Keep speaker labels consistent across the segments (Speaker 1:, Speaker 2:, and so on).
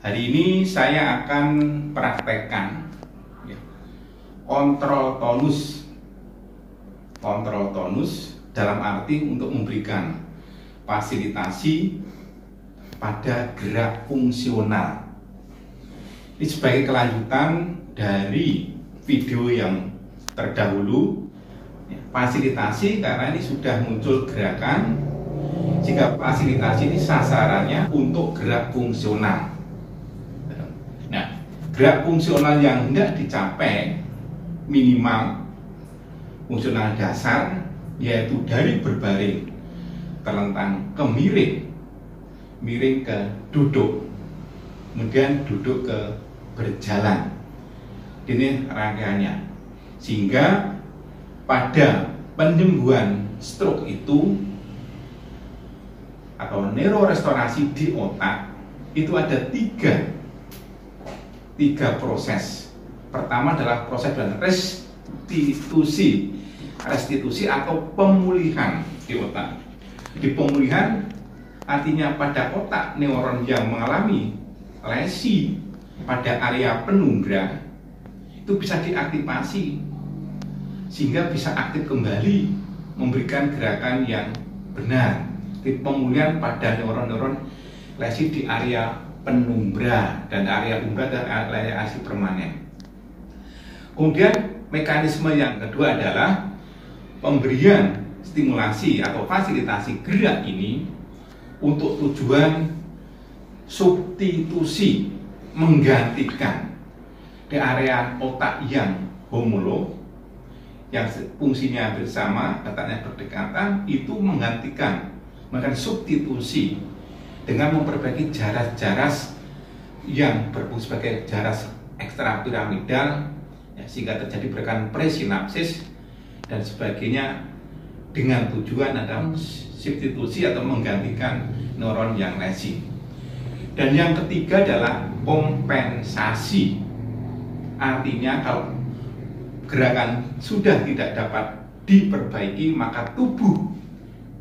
Speaker 1: Hari ini saya akan praktekkan kontrol tonus. Kontrol tonus dalam arti untuk memberikan fasilitasi pada gerak fungsional. Ini sebagai kelanjutan dari video yang terdahulu. Fasilitasi karena ini sudah muncul gerakan. Jika fasilitasi ini sasarannya untuk gerak fungsional. Nah, gerak fungsional yang hendak dicapai minimal fungsional dasar, yaitu dari berbaring terlentang ke miring, miring ke duduk, kemudian duduk ke berjalan. Ini rangkaiannya. Sehingga pada penyembuhan stroke itu atau neurorestorasi di otak itu ada tiga proses. Pertama adalah proses dan restitusi atau pemulihan di otak. Di pemulihan artinya pada otak neuron yang mengalami lesi pada area penumbra itu bisa diaktifasi sehingga bisa aktif kembali memberikan gerakan yang benar. Di pemulihan pada neuron-neuron lesi di area penumbra dan area umbra dan area asi permanen. Kemudian mekanisme yang kedua adalah pemberian stimulasi atau fasilitasi gerak ini untuk tujuan substitusi, menggantikan di area otak yang homolog yang fungsinya bersama, letaknya berdekatan, itu menggantikan, melakukan substitusi dengan memperbaiki jaras-jaras yang berfungsi sebagai jaras ekstrapiramidal, ya, sehingga terjadi gerakan presinapsis dan sebagainya, dengan tujuan adalah substitusi atau menggantikan neuron yang lesi. Dan yang ketiga adalah kompensasi. Artinya kalau gerakan sudah tidak dapat diperbaiki, maka tubuh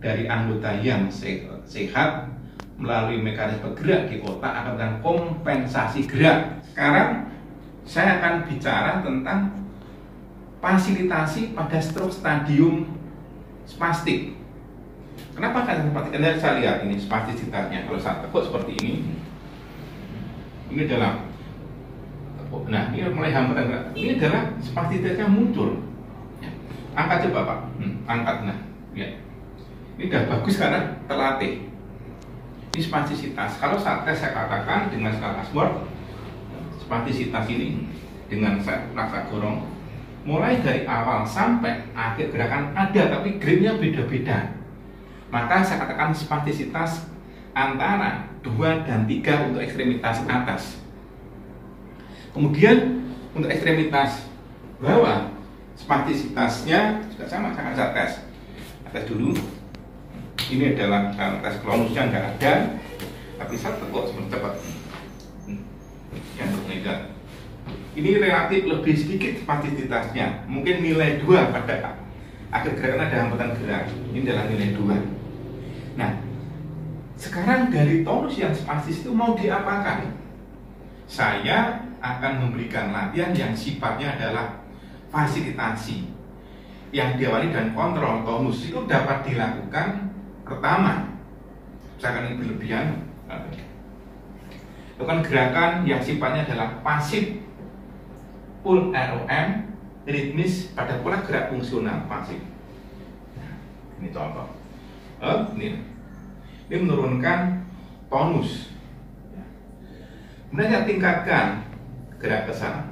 Speaker 1: dari anggota yang sehat melalui mekanisme gerak di otak akan melakukan kompensasi gerak. Sekarang saya akan bicara tentang fasilitasi pada stroke stadium spastik. Kenapa kan spastik? Anda saya lihat ini spastisitasnya. Kalau saya tekuk seperti ini adalah tekuk. Nah, ini mulai hambatan gerak. Ini adalah spastisitasnya muncul. Angkat coba Pak. Angkat. Nah, ya. Ini sudah bagus karena terlatih. Ini spastisitas. Kalau saat tes saya katakan dengan skala Ashworth, spastisitas ini dengan saya paksa gorong, mulai dari awal sampai akhir gerakan ada, tapi grade-nya beda-beda. Maka saya katakan spastisitas antara 2 dan 3 untuk ekstremitas atas. Kemudian untuk ekstremitas bawah, spastisitasnya juga sama, saya tes. Tes dulu. Ini adalah tes klonusnya nggak ada, tapi saya tekuk seperti cepat. Yang berbeda. Ini relatif lebih sedikit spastisitasnya, mungkin nilai 2 pada akhir gerakan ada hambatan gerak. Ini adalah nilai 2. Nah, sekarang dari tonus yang spastis itu mau diapakan? Saya akan memberikan latihan yang sifatnya adalah fasilitasi yang diawali dan kontrol tonus. Itu dapat dilakukan pertama, misalkan ini berlebihan, lakukan gerakan yang sifatnya adalah pasif, full ROM, ritmis pada pola gerak fungsional pasif. Nah, ini contoh. Ini menurunkan tonus. Kemudian saya tingkatkan gerak ke sana.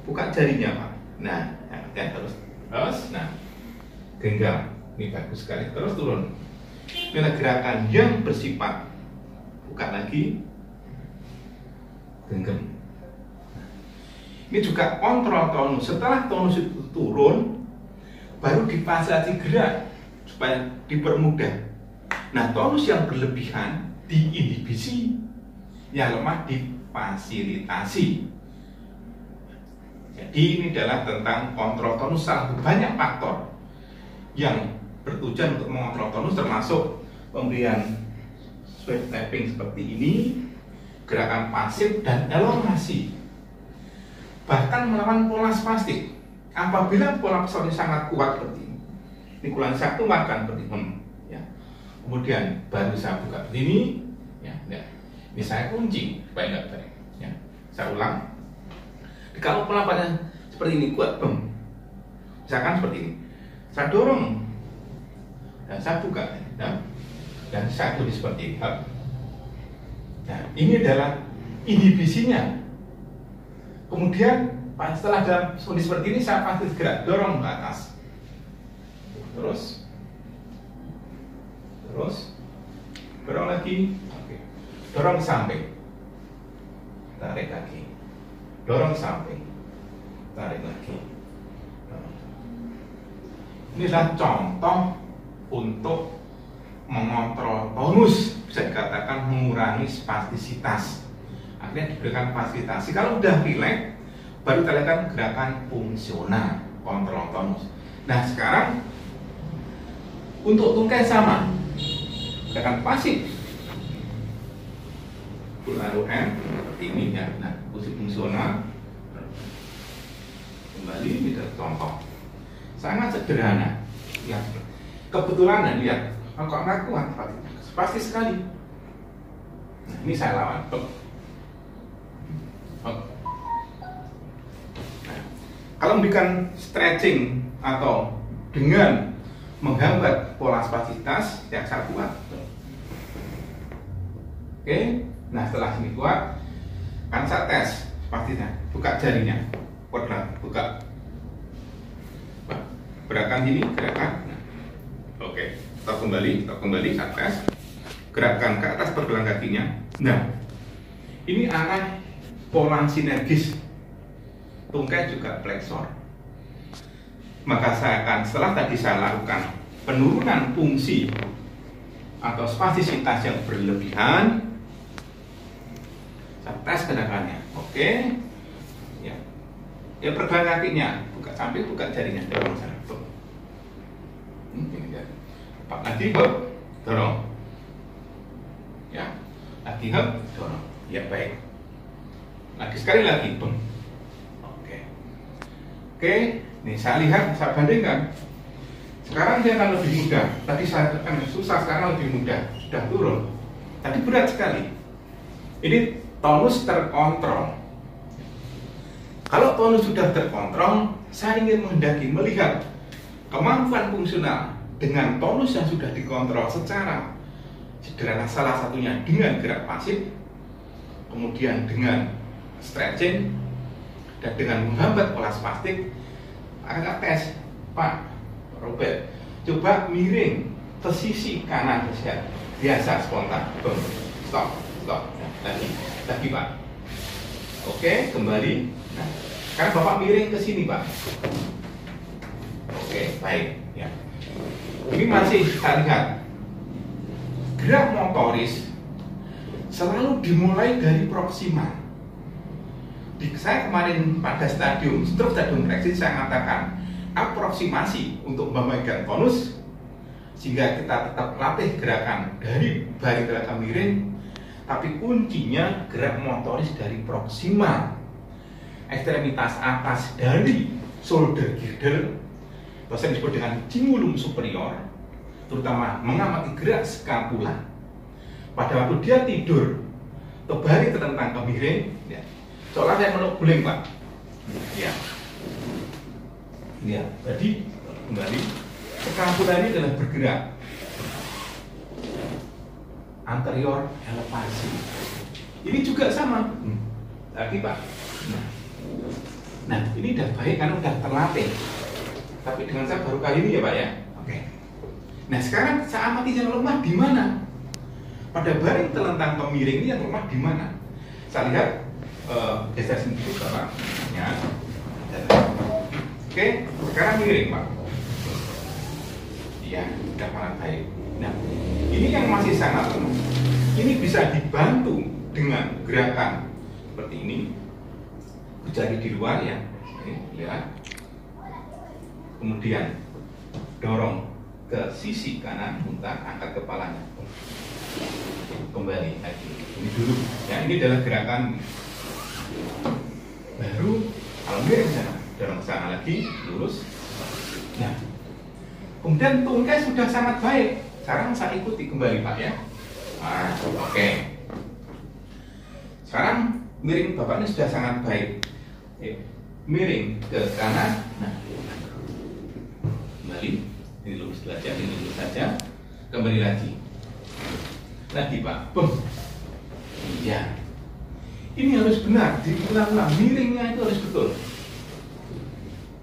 Speaker 1: Buka jarinya Pak. Nah, terus. Nah, genggam. Ini bagus sekali. Terus turun. Ini gerakan yang bersifat. Buka lagi. Genggam. Ini juga kontrol tonus. Setelah tonus itu turun, baru difasilitasi gerak supaya dipermudah. Nah, tonus yang berlebihan diinhibisi, yang lemah difasilitasi. Jadi ini adalah tentang kontrol tonus. Salah banyak faktor yang bertujuan untuk mengontrol tonus, termasuk pemberian sweep tapping seperti ini, gerakan pasif dan elongasi, bahkan melawan pola spastik. Apabila pola pesawat sangat kuat seperti ini kurang saya keluarkan seperti ini, ya. Kemudian baru saya buka begini, ya. Ini saya kunci supaya nggak baik, ya. Saya ulang. Kalau pola pada seperti ini kuat, misalkan seperti ini, saya dorong dan saya buka, dan saya tulis seperti ini. Nah, ini adalah inhibisinya. Kemudian setelah dalam kondisi seperti ini, saya pasti gerak dorong ke atas, terus dorong lagi, dorong ke samping, tarik lagi, dorong ke samping, tarik lagi. Inilah contoh untuk mengontrol tonus, bisa dikatakan mengurangi spastisitas. Akhirnya diberikan fasilitasi. Kalau udah rileks, baru kita lakukan gerakan fungsional, kontrol tonus. Nah sekarang untuk tungkai sama, gerakan pasif, pulau N seperti ini ya. Nah posisi fungsional, kembali kita contoh, sangat sederhana. Ya, kebetulan lihat, kalau nggak kuat, pasti sekali. Nah, ini saya lawan. Nah, kalau memberikan stretching atau dengan menghambat pola spastisitas, yang saya kuat. Oke, nah setelah ini kuat, kan saya tes spastisnya, buka jarinya, buka. Gerakan ini, gerakan. Nah, oke, stop kembali, saya tes. Gerakan ke atas pergelangan kakinya. Nah, ini arah pola sinergis. Tungkai juga flexor. Maka saya akan, setelah tadi saya lakukan penurunan fungsi atau spastisitas yang berlebihan, saya tes gerakannya. Oke, ya pergelangan kakinya, buka sambil buka jarinya, dorong sana. Lagi dorong, ya, lagi dorong, ya baik. Lagi sekali lagi, oke. Nih saya lihat, saya bandingkan. Sekarang dia akan lebih mudah. Tadi saya tekan susah, sekarang lebih mudah, sudah turun. Tadi berat sekali. Ini tonus terkontrol. Kalau tonus sudah terkontrol, saya ingin menghendaki melihat kemampuan fungsional dengan tonus yang sudah dikontrol secara sederhana, salah satunya dengan gerak pasif, kemudian dengan stretching, dan dengan menghambat pola spastik. Akan tes, Pak Robert, coba miring ke sisi kanan saja, biasa spontan, stop, lagi Pak. Oke, kembali. Nah, sekarang Bapak miring ke sini Pak. Oke, baik. Ya. Ini masih kita lihat gerak motoris selalu dimulai dari proksimal. Saya kemarin pada stadium reaksi saya katakan aproksimasi untuk memegang tonus sehingga kita tetap latih gerakan dari baring gerakan miring, tapi kuncinya gerak motoris dari proksimal, ekstremitas atas dari shoulder girdle atau yang disebut dengan cingulum superior, terutama mengamati gerak skapula. Pada waktu dia tidur atau baring terlentang ke miring, ya, seolah saya meluk guling Pak. Ya, jadi kembali skapula ini adalah bergerak anterior elevasi. Ini juga sama. Lagi Pak. Nah, ini udah baik karena udah terlatih. Tapi dengan saya baru kali ini ya Pak ya. Oke. Nah sekarang saya amati yang lemah di mana? Pada baring telentang ke miring ini yang lemah di mana? Saya lihat geser sendiri Bapak. Ya. Oke, sekarang miring Pak. Iya, sudah sangat baik. Nah, ini yang masih sangat lemah. Ini bisa dibantu dengan gerakan seperti ini. Jari di luar ya. Ini, lihat. Kemudian dorong ke sisi kanan, muntah, angkat kepalanya. Kembali lagi. Ini dulu. Ya, ini adalah gerakan baru. Kalau miring sana, dorong ke sana lagi, lurus. Nah, kemudian tungkai sudah sangat baik. Sekarang saya ikuti kembali Pak ya. Nah, oke. Sekarang miring Bapak ini sudah sangat baik. Miring ke kanan. Nah, kembali. Ini lurus saja, ini lurus saja. Kembali lagi. Lagi Pak. Bum. Iya. Ini harus benar, diulang-ulang. Miringnya itu harus betul.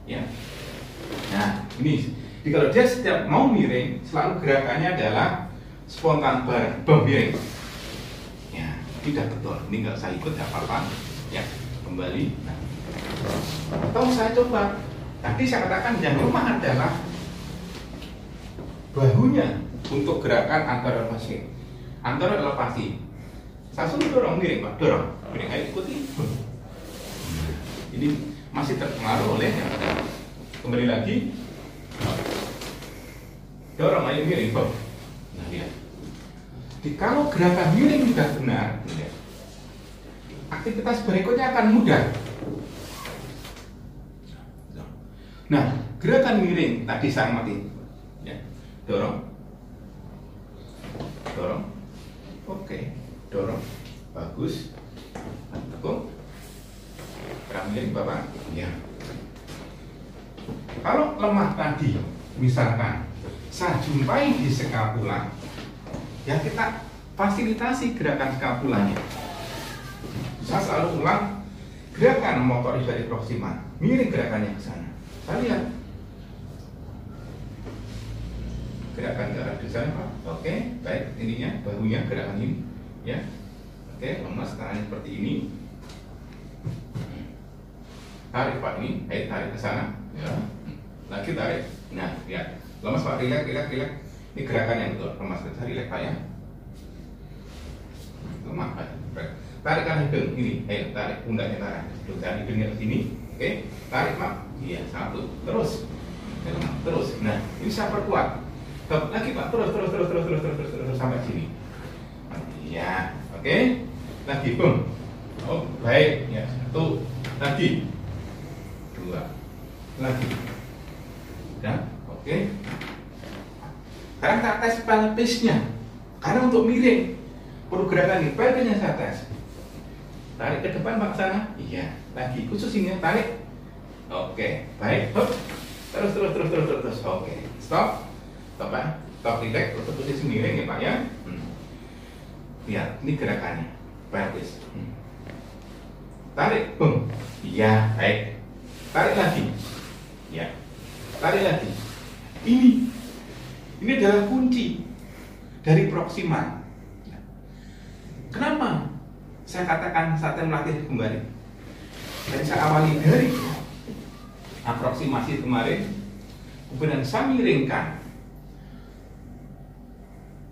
Speaker 1: Ya. Nah, ini. Jadi kalau dia setiap mau miring, selalu gerakannya adalah spontan bareng, miring. Ya, tidak betul. Ini nggak saya ikut, nggak apa-apa. Ya, kembali. Nah. Atau saya coba. Tadi saya katakan yang lemah adalah bahunya untuk gerakan antara elevasi. Antara elevasi. Saya suruh dorong miring Pak, dorong. Miring, ayo ikuti. Ini masih terpengaruh oleh yang kembali lagi. Dorong ayo miring Pak. Nah lihat. Jadi kalau gerakan miring sudah benar, lihat, aktivitas berikutnya akan mudah. Nah, gerakan miring tadi saya amati. Ya, dorong, dorong, oke, dorong, bagus, tekuk, gerakan miring Bapak. Ya. Kalau lemah tadi, misalkan saya jumpai di skapula, ya kita fasilitasi gerakan skapulanya. Saya selalu ulang gerakan motoris dari proksimal, miring gerakannya ke sana. Saya lihat gerakan ke arah sana Pak. Oke, baik, ininya bahunya gerakan ini, ya. Oke, lemas tangannya seperti ini. Tarik Pak ini, tarik ke sana. Ya. Lagi tarik. Nah, lihat. Lemas Pak, rileks. Ini gerakan yang betul. Lemas, rileks Pak ya. Lemah Pak. Tarik kan hidung ini. Tarik pundaknya tarik. Tarik hidungnya ke sini. Oke, tarik Pak. Iya, satu. Terus. Terus. Nah, ini saya perkuat. Lagi Pak. Terus sampai sini. Iya, oke. Lagi, boom. Oh, baik. Ya, satu. Lagi. Dua. Lagi. Ya, oke. Sekarang saya tes pelvisnya. Karena untuk miring perlu gerakan ini. Pelvisnya saya tes. Tarik ke depan Pak sana. Iya. Lagi khusus ini tarik. Oke. Baik. Hop. Terus. Oke. Stop. Bapak. Stop relax. Untuk posisi miring ya Pak ya. Lihat. Ini gerakannya. Pelvis. Tarik. Boom. Iya. Baik. Tarik lagi. Ya. Tarik lagi. Ini adalah kunci dari proksimal. Kenapa saya katakan saat melatih kembali? Dan saya awali dari aproksimasi kemarin, kemudian saya miringkan.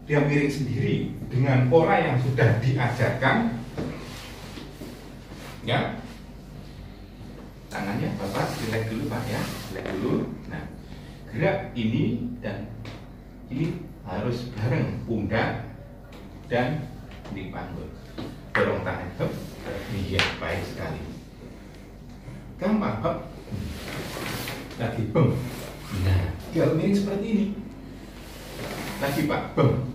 Speaker 1: Dia miring sendiri dengan pola yang sudah diajarkan. Ya. Tangannya Bapak relax dulu Pak ya, relax dulu. Nah, gerak ini dan ini harus bareng pundak dan di panggul. Dorong tangan, hop. Iya, baik sekali. Gampang, hop. Lagi, bum. Nah, kalau miring seperti ini. Lagi Pak, bum.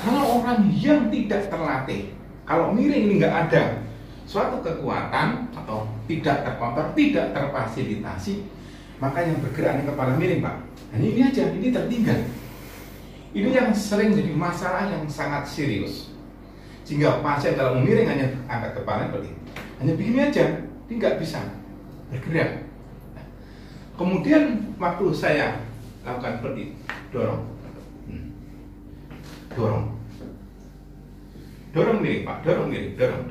Speaker 1: Kalau orang yang tidak terlatih, kalau miring ini nggak ada suatu kekuatan atau tidak terkontrol, tidak terfasilitasi, maka yang bergerak di kepala miring Pak. Hanya ini aja, ini tertinggal. Ini yang sering jadi masalah yang sangat serius. Sehingga pasien kalau miring hanya angkat kepala seperti ini. Hanya begini aja, dia nggak bisa bergerak. Nah, kemudian waktu saya lakukan seperti ini, dorong, dorong miring Pak, dorong miring, dorong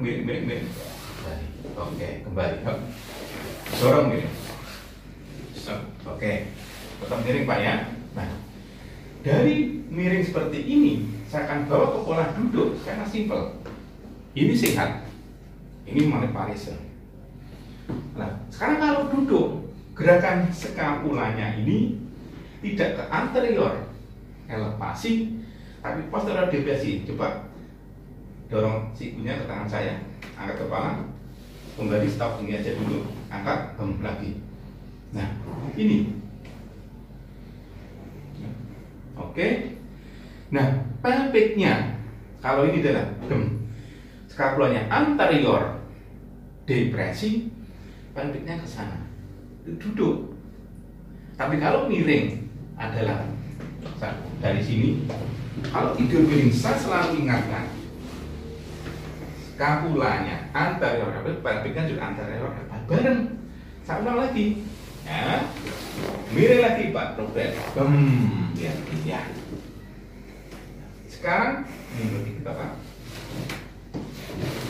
Speaker 1: miring. Oke, kembali. Dorong miring. Oke, tetap miring Pak ya. Nah, dari miring seperti ini, saya akan bawa ke pola duduk karena simple. Ini sehat, ini maniparise. Nah, sekarang kalau duduk, gerakan skapulanya ini tidak ke anterior, elevasi, tapi posterior depresi. Coba dorong sikunya ke tangan saya, angkat kepala, kembali stop, ini aja dulu, angkat, lagi. Nah, ini. Oke. Nah, pelviknya, kalau ini adalah skapulanya anterior depresi, pelviknya ke sana, duduk. Tapi kalau miring adalah dari sini. Kalau tidur miring, saya selalu ingatkan skapulanya anterior, pelviknya juga anterior, bareng. Saya ulang lagi, ya. Miring lagi Pak Robert. Ya. Sekarang ini berarti kita Pak.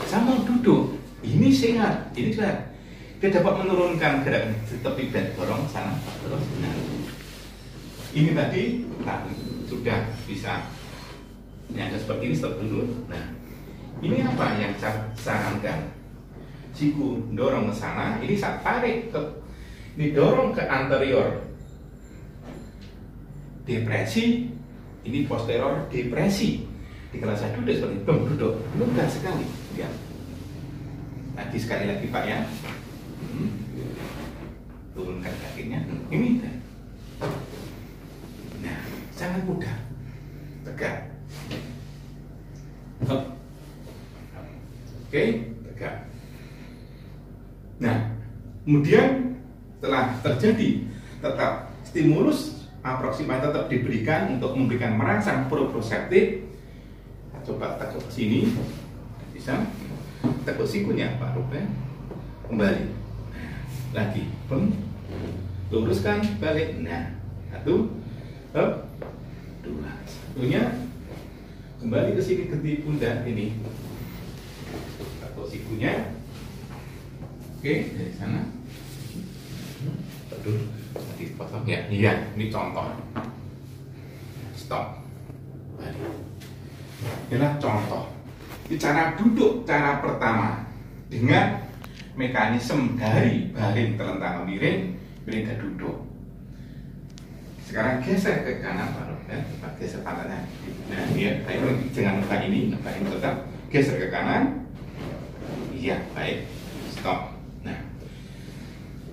Speaker 1: Sama duduk. Ini sehat, ini sehat. Kita dapat menurunkan gerakan tepi dan dorong sana terus. Nah, ini tadi sudah bisa. Ini ada seperti ini, stop dulu. Nah, ini apa yang saya sarankan? Siku dorong ke sana, ini saya tarik ke, ini dorong ke anterior depresi, ini posterior depresi. Kalau saya duduk seperti itu, duduk mudah sekali. Ya. Lagi sekali lagi Pak ya. Turunkan kakinya, ini. Nah, sangat mudah. Tegak. Oke, tegak. Nah, kemudian setelah terjadi, tetap stimulus aproximasi tetap diberikan untuk memberikan merangsang proprioceptif. Coba tekuk ke sini, bisa. Tekuk sikunya Pak Ruben, kembali. Lagi, luruskan balik. Nah, satu, dua, satunya kembali ke sini ke pundak ini. Tekuk sikunya. Oke, dari sana. Aduh, dipotong ya. Iya, ini contoh. Stop. Balik. Inilah contoh. Ini cara duduk, cara pertama dengan mekanisme dari baling telentang miring, miring ke duduk. Sekarang geser ke kanan, Pak, geser pantatnya. Nah, ya, baik, jangan lupa ini tetap geser ke kanan. Iya, baik. Stop. Nah,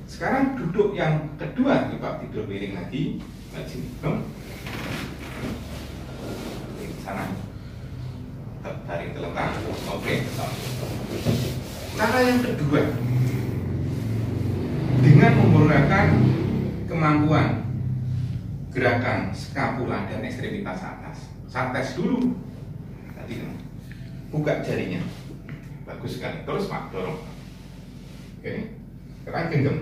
Speaker 1: sekarang duduk yang kedua, Pak, tidur miring lagi. Nah, sini, sana. Tarik telentang. Oke, stop. Cara yang kedua, dengan menggunakan kemampuan gerakan skapula dan ekstremitas atas. Saya tes dulu. Tadi buka jarinya. Bagus sekali. Terus Pak, dorong. Oke. Sekarang genggam.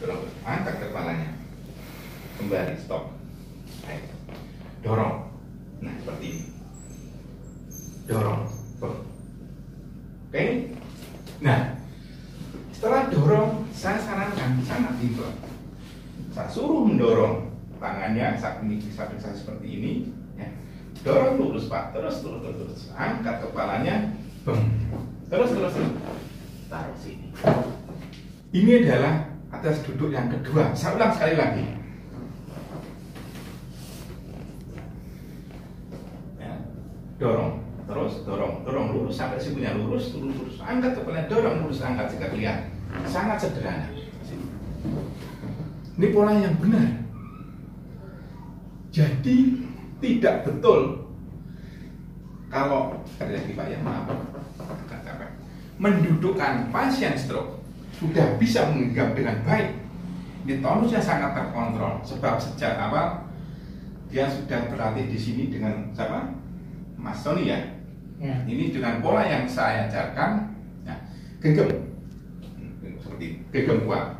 Speaker 1: Dorong. Angkat kepalanya. Kembali, stop. Baik. Dorong. Nah, seperti ini. Dorong. Oke. Nah, setelah dorong, saya sarankan sangat simpel. Saya suruh mendorong tangannya saat ini bisa seperti ini. Ya. Dorong lurus Pak, terus. Angkat kepalanya, terus. Taruh sini. Ini adalah atas duduk yang kedua. Saya ulang sekali lagi. Ya. Dorong. Terus dorong lurus sampai sikunya lurus, angkat kepala, dorong lurus, angkat jika kelihatan. Sangat sederhana. Ini pola yang benar. Jadi tidak betul kalau lagi Pak ya, maaf, mendudukkan pasien stroke sudah bisa menggenggam dengan baik. Ini tonusnya sangat terkontrol sebab sejak awal dia sudah berlatih di sini dengan siapa? Mas Tony ya. Ini dengan pola yang saya ajarkan. Nah, genggam seperti genggam kuat,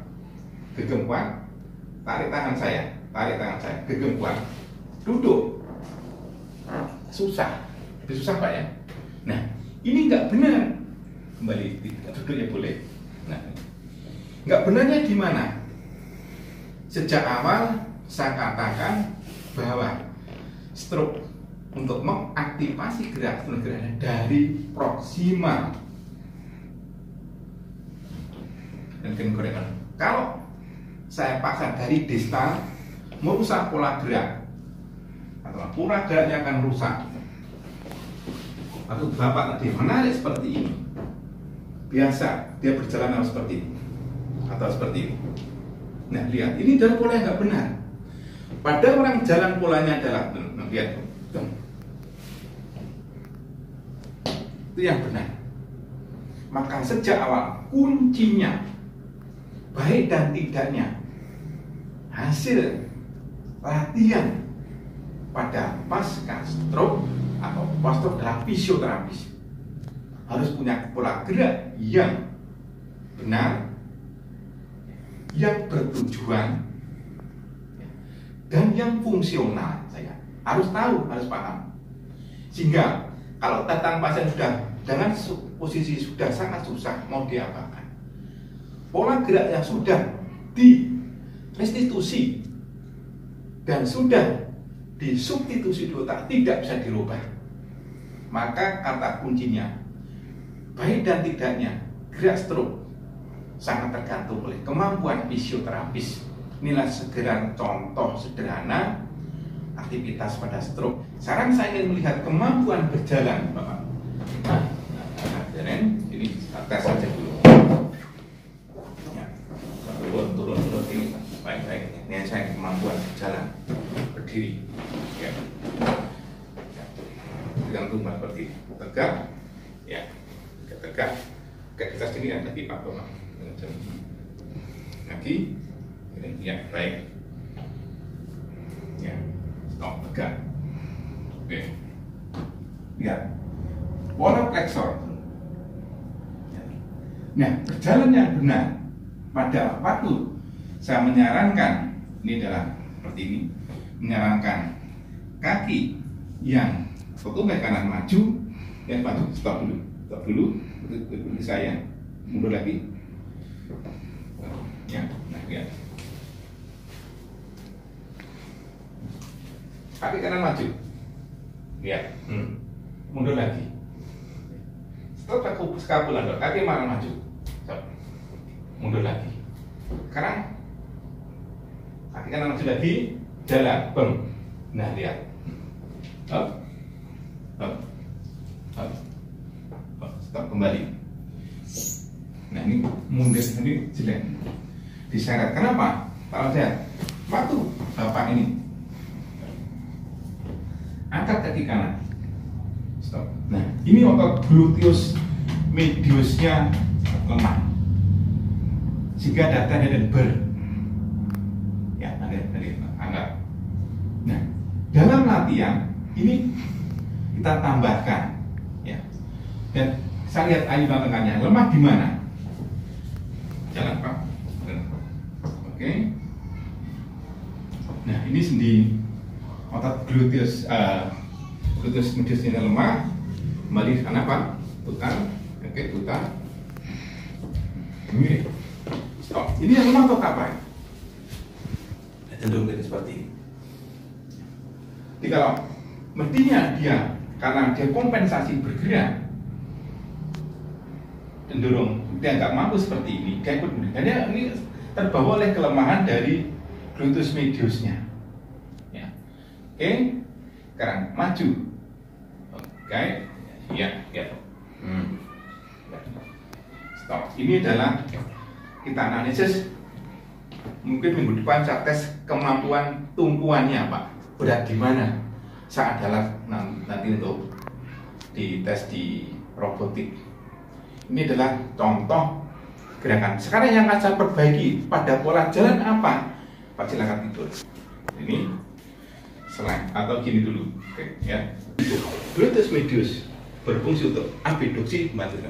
Speaker 1: tarik tangan saya, genggam kuat, duduk. Susah, lebih susah Pak ya. Nah, ini nggak benar. Kembali duduknya boleh. Nah, nggak benarnya di mana? Sejak awal saya katakan bahwa stroke untuk mengaktifasi gerak-gerak dari proksimal dan gorengan. Kalau saya paksa dari distal, merusak pola gerak pola geraknya akan rusak. Atau Bapak tadi menarik seperti ini, biasa dia berjalan harus seperti ini atau seperti ini. Nah lihat, ini jalan pola yang nggak benar. Pada orang jalan polanya adalah, lihat, itu yang benar. Maka sejak awal kuncinya baik dan tidaknya hasil latihan pada pasca stroke atau post stroke dalam fisioterapis harus punya pola gerak yang benar, yang bertujuan, dan yang fungsional. Saya harus tahu, harus paham, sehingga kalau datang pasien sudah dengan posisi sudah sangat susah mau diapakan, pola gerak yang sudah direstitusi dan sudah disubstitusi di otak tidak bisa dirubah, maka kata kuncinya baik dan tidaknya gerak stroke sangat tergantung oleh kemampuan fisioterapis. Inilah segera contoh sederhana aktivitas pada stroke. Sekarang saya ingin melihat kemampuan berjalan Bapak. Nah, ini tes saja dulu. Ya, turun ini baik-baik. Ini saya kemampuan berjalan, berdiri. Ya, tergantung seperti tegak, ya, tegak. Kayak kita sini ada di Pak Bapak. Lagi, ini ya baik. Ya, stop tegak. Oke. Lihat, pola flexor. Nah, berjalan yang benar pada waktu saya menyarankan, ini adalah seperti ini, menyarankan kaki yang ketumpai kanan maju, ya maju, stop dulu, ikuti saya, mundur lagi, ya, nah lihat, kaki kanan maju, lihat, mundur lagi, stop skapulan, kaki kanan maju. Mundur lagi. Sekarang kaki kanan maju lagi, jalan, bang. Nah lihat, up, stop kembali. Nah ini mundur, ini jelek, diseret. Kenapa? Kalau saya waktu Bapak ini angkat kaki kanan, stop. Nah ini otot gluteus mediusnya lemah, sehingga datanya dan ya tadi anggap. Nah dalam latihan ini kita tambahkan, ya, dan saya lihat ayunan tengahnya lemah di mana? Jalan Pak. Oke. Nah ini sendi otot gluteus mediusnya lemah, kembali sana Pak, putar, oke putar, mirip. Stop. Ini yang lemah atau kapan? Cenderung seperti ini. Jadi kalau mestinya dia karena dia kompensasi bergerak, cenderung dia nggak mampu seperti ini, dia ikut mundur. Dan ini terbawa oleh kelemahan dari gluteus mediusnya. Ya. Oke. Sekarang maju. Oke. Ya. Stop. Ini adalah kita analisis, mungkin minggu depan saya tes kemampuan tumpuannya Pak, berat di mana. Saya adalah nanti untuk dites di robotik. Ini adalah contoh gerakan. Sekarang yang akan saya perbaiki pada pola jalan apa? Pak silakan tidur. Ini selain atau gini dulu, oke ya. Gluteus medius berfungsi untuk abduksi membantu.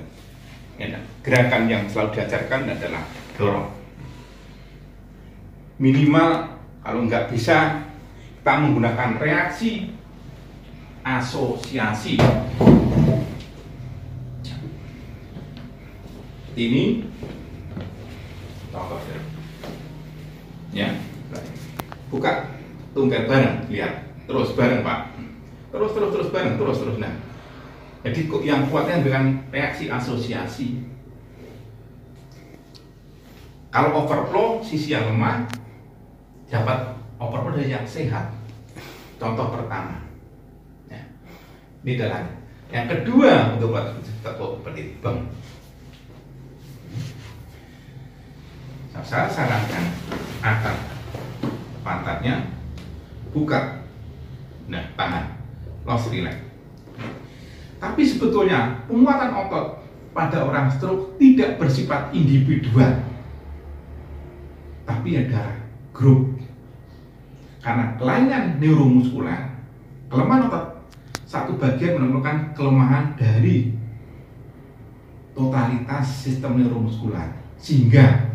Speaker 1: Ya, gerakan yang selalu diajarkan adalah dorong. Minimal kalau nggak bisa kita menggunakan reaksi asosiasi. Ini contoh ya. Buka tunggal bareng, lihat. Terus bareng Pak. Terus bareng, terus. Nah. Jadi yang kuatnya dengan reaksi asosiasi. Kalau overflow, sisi yang lemah dapat overflow dari yang sehat. Contoh pertama, Ini adalah yang kedua untuk tekuk seperti itu. Saya sarankan atas pantatnya buka, nah tahan, loss relax. Tapi sebetulnya penguatan otot pada orang stroke tidak bersifat individual, tapi ada grup. Karena kelainan neuromuskular, kelemahan otot satu bagian menemukan kelemahan dari totalitas sistem neuromuskular, sehingga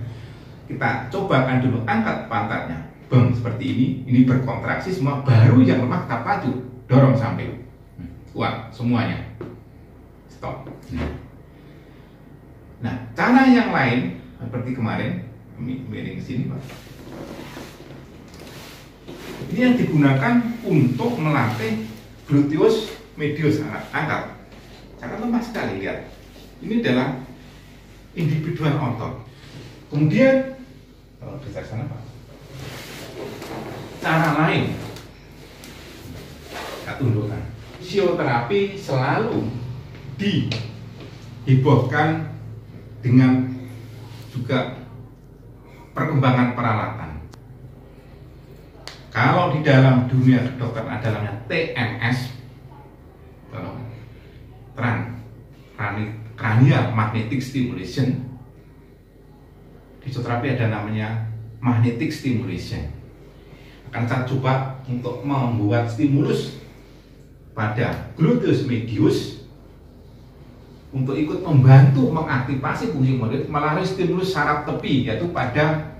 Speaker 1: kita cobakan dulu angkat pantatnya, seperti ini berkontraksi semua, baru yang lemah kita pacu, dorong sampai kuat semuanya, stop. Nah, cara yang lain seperti kemarin, miring ke sini, Pak. Ini yang digunakan untuk melatih gluteus medius, angkat. Sangat lemah sekali, lihat. Ini adalah individual otot. Kemudian kalau besar sana, Pak. Cara lain, saya tunjukkan. Fisioterapi selalu dihebohkan dengan juga perkembangan peralatan. Kalau di dalam dunia kedokteran ada namanya TMS, cranial magnetic stimulation. Di fisioterapi ada namanya magnetic stimulation. Akan saya coba untuk membuat stimulus pada gluteus medius untuk ikut membantu mengaktifasi fungsi motorik melalui stimulus saraf tepi, yaitu pada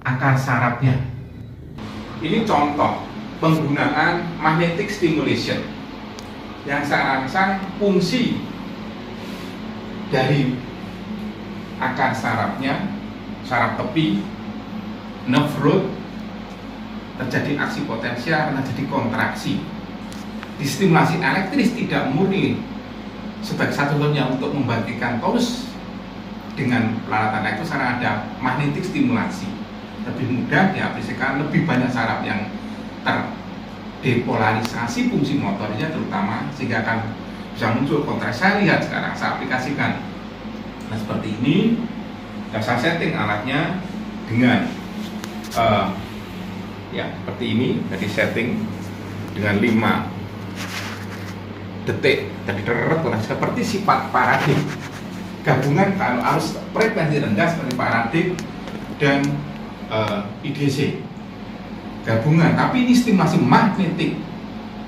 Speaker 1: akar sarafnya. Ini contoh penggunaan magnetic stimulation yang saya rangsang fungsi dari akar sarafnya, saraf tepi, nerve root, terjadi aksi potensial karena jadi kontraksi. Distimulasi elektris tidak murni sebagai satu-satunya untuk membangkitkan tonus dengan peralatan elektris, karena ada magnetik stimulasi. Lebih mudah diaplikasikan, lebih banyak saraf yang terdepolarisasi fungsi motornya terutama, sehingga akan bisa muncul kontraksi. Saya lihat sekarang, saya aplikasikan. Nah, seperti ini. Dan saya setting alatnya dengan ya seperti ini. Jadi setting dengan 5 detik tadi seperti sifat paradigm gabungan. Kalau arus frekuensi rendah seperti paradigm dan IDC gabungan, tapi ini stimulasi magnetik,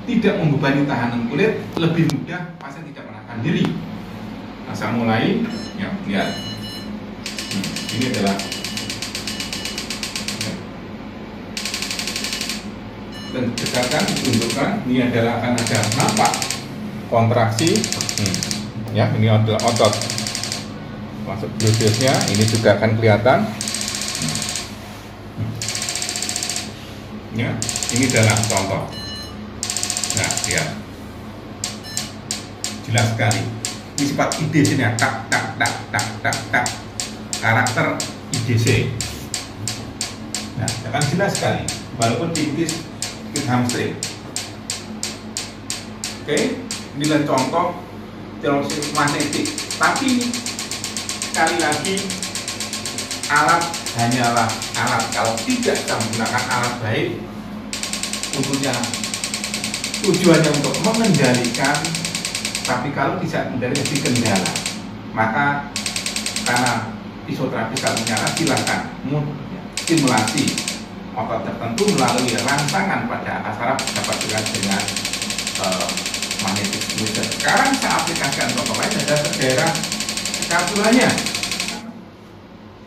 Speaker 1: tidak membebani tahanan kulit, lebih mudah, pasien tidak menahan diri. Nah, saya mulai, ya lihat. Ini adalah dan dekatkan, ditunjukkan. Ini adalah akan ada nampak kontraksi. Ya, ini adalah otot masuk gluteusnya. Ini juga akan kelihatan. Ya, ini adalah contoh. Nah, lihat, jelas sekali. Ini sifat IDC-nya tak. Karakter IDC. Nah, akan jelas sekali, walaupun tipis hamstring. Oke, inilah contoh teori magnetik. Tapi sekali lagi, alat hanyalah alat. Kalau tidak kita menggunakan alat baik, tentunya tujuannya untuk mengendalikan. Tapi kalau tidak mengendalikan kendala, maka karena fisioterapi kalau menyala, silakan stimulasi otot tertentu melalui rangsangan pada akar saraf dapat dengan magnetic stimulation. Sekarang saya aplikasikan contoh lain, ada daerah skapulanya.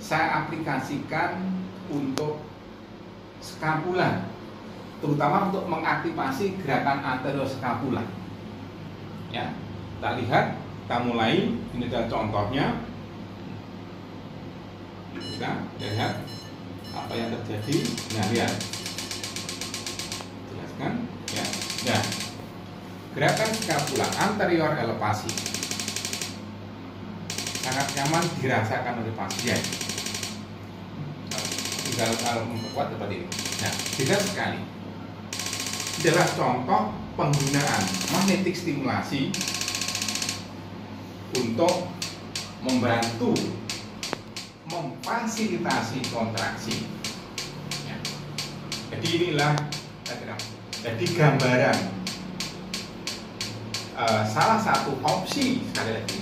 Speaker 1: Saya aplikasikan untuk skapula, terutama untuk mengaktifasi gerakan anteroskapula. Ya, kita lihat, kita mulai. Ini adalah contohnya. Kita lihat apa yang terjadi. Nah, lihat, jelaskan ya. Nah, gerakan skapula anterior elevasi sangat nyaman dirasakan oleh pasien. Tinggal kalau memperkuat seperti ini. Nah, jelas sekali. Jelas contoh penggunaan magnetik stimulasi untuk membantu memfasilitasi kontraksi. Ya. Jadi inilah jadi gambaran salah satu opsi, sekali lagi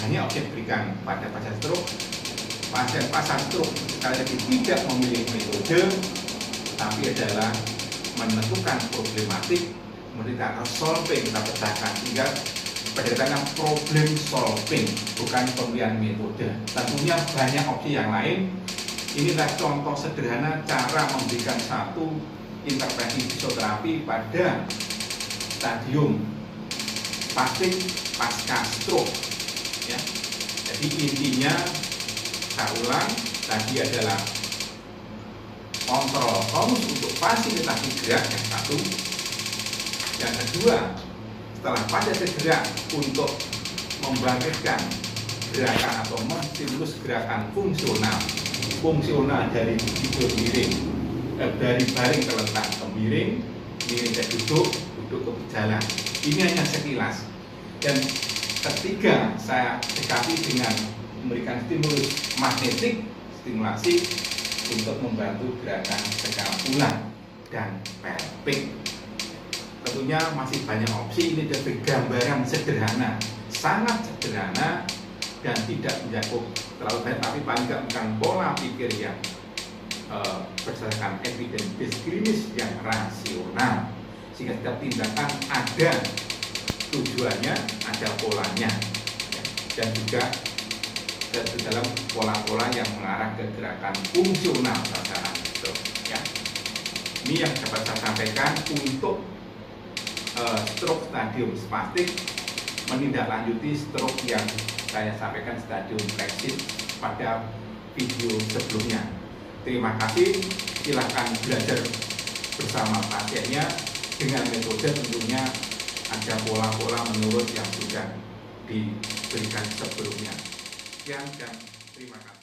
Speaker 1: hanya opsi diberikan pada pasien stroke. Pasien stroke sekali lagi tidak memilih metode, tapi adalah menentukan problematik, kemudian kita solving, kita pecahkan, sehingga berdasarkan problem solving, bukan pemilihan metode. Tentunya banyak opsi yang lain. Inilah contoh sederhana cara memberikan satu intervensi fisioterapi pada stadium spastik pasca stroke. Ya. Jadi intinya, saya ulang, tadi adalah kontrol tonus untuk fasilitasi gerak yang satu. Yang kedua, setelah pada gerak untuk membangkitkan gerakan atau menstimulus gerakan fungsional dari tidur miring, dari baring terletak ke miring ke duduk ke berjalan. Ini hanya sekilas. Dan ketiga, saya dekati dengan memberikan stimulus magnetik stimulasi untuk membantu gerakan skapula dan pelvic. Tentunya masih banyak opsi. Ini dari gambaran sederhana, sangat sederhana dan tidak mencakup terlalu banyak, tapi paling tidak bukan pola pikir yang berdasarkan evidence based klinis yang rasional, sehingga setiap tindakan ada tujuannya, ada polanya, dan juga di dalam pola-pola yang mengarah ke gerakan fungsional sasaran stroke. Ya. Ini yang dapat saya sampaikan untuk stroke stadium spastik, menindaklanjuti stroke yang saya sampaikan stadium flexit pada video sebelumnya. Terima kasih, silahkan belajar bersama pasiennya dengan metode tentunya ada pola-pola menurut yang sudah diberikan sebelumnya. Sekian dan terima kasih.